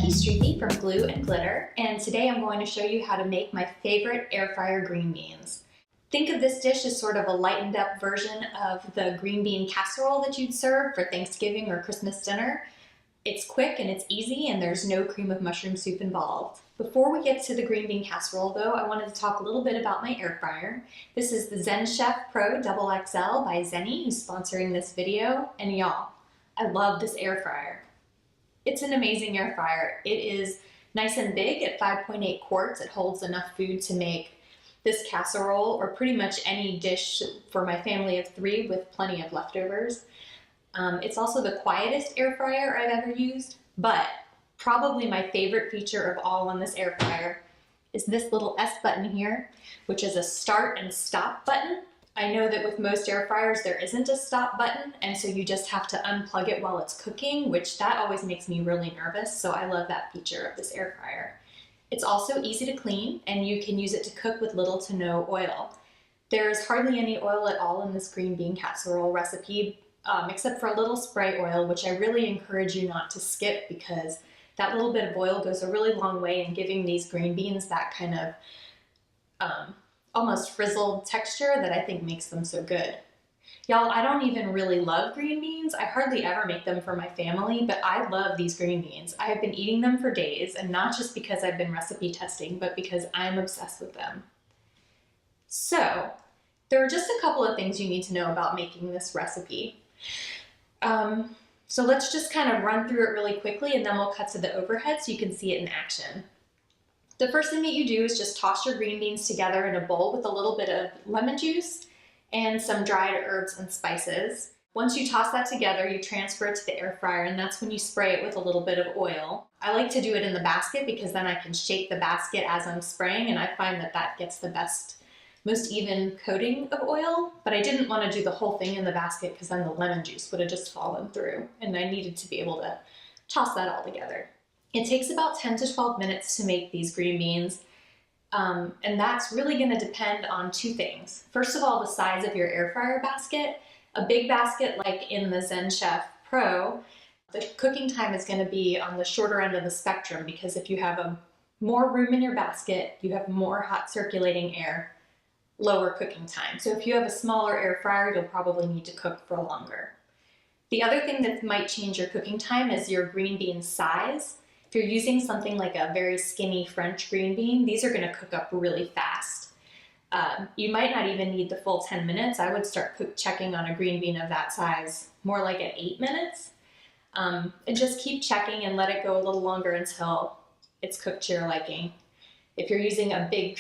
Streethy from Glue and Glitter, and today I'm going to show you how to make my favorite air fryer green beans. Think of this dish as sort of a lightened up version of the green bean casserole that you'd serve for Thanksgiving or Christmas dinner. It's quick and it's easy and there's no cream of mushroom soup involved. Before we get to the green bean casserole though, I wanted to talk a little bit about my air fryer. This is the Zenchef Pro XXL by Zenny, who's sponsoring this video, and y'all, I love this air fryer. It's an amazing air fryer. It is nice and big at 5.8 quarts. It holds enough food to make this casserole or pretty much any dish for my family of 3 with plenty of leftovers. It's also the quietest air fryer I've ever used, but probably my favorite feature of all on this air fryer is this little S button here, which is a start and stop button. I know that with most air fryers there isn't a stop button, and so you just have to unplug it while it's cooking, which that always makes me really nervous, so I love that feature of this air fryer. It's also easy to clean, and you can use it to cook with little to no oil. There's hardly any oil at all in this green bean casserole recipe, except for a little spray oil, which I really encourage you not to skip because that little bit of oil goes a really long way in giving these green beans that kind of almost frizzled texture that I think makes them so good. Y'all, I don't even really love green beans. I hardly ever make them for my family, but I love these green beans. I have been eating them for days, and not just because I've been recipe testing, but because I'm obsessed with them. So, there are just a couple of things you need to know about making this recipe. So let's just kind of run through it really quickly, and then we'll cut to the overhead so you can see it in action. The first thing that you do is just toss your green beans together in a bowl with a little bit of lemon juice and some dried herbs and spices. Once you toss that together, you transfer it to the air fryer, and that's when you spray it with a little bit of oil. I like to do it in the basket because then I can shake the basket as I'm spraying, and I find that that gets the most even coating of oil, but I didn't want to do the whole thing in the basket because then the lemon juice would have just fallen through, and I needed to be able to toss that all together. It takes about 10 to 12 minutes to make these green beans, and that's really going to depend on 2 things. First of all, the size of your air fryer basket. A big basket like in the Zenchef Pro, the cooking time is going to be on the shorter end of the spectrum because if you have more room in your basket, you have more hot circulating air, lower cooking time. So if you have a smaller air fryer, you'll probably need to cook for longer. The other thing that might change your cooking time is your green bean size. If you're using something like a very skinny French green bean, these are going to cook up really fast. You might not even need the full 10 minutes. I would start checking on a green bean of that size more like at 8 minutes. And just keep checking and let it go a little longer until it's cooked to your liking. If you're using a big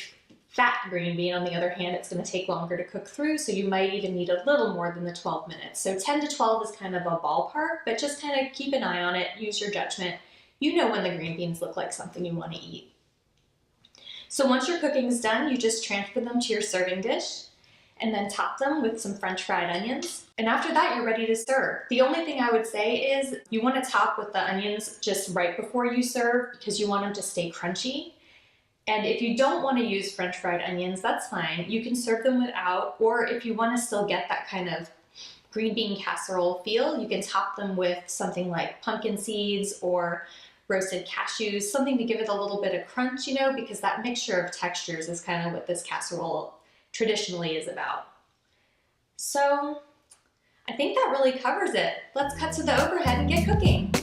fat green bean, on the other hand, it's going to take longer to cook through, so you might even need a little more than the 12 minutes. So 10 to 12 is kind of a ballpark, but just kind of keep an eye on it, use your judgment. You know when the green beans look like something you want to eat. So once your cooking's done, you just transfer them to your serving dish and then top them with some French fried onions. And after that, you're ready to serve. The only thing I would say is you want to top with the onions just right before you serve because you want them to stay crunchy. And if you don't want to use French fried onions, that's fine. You can serve them without, or if you want to still get that kind of green bean casserole feel, you can top them with something like pumpkin seeds or roasted cashews, something to give it a little bit of crunch, you know, because that mixture of textures is kind of what this casserole traditionally is about. So I think that really covers it. Let's cut to the overhead and get cooking.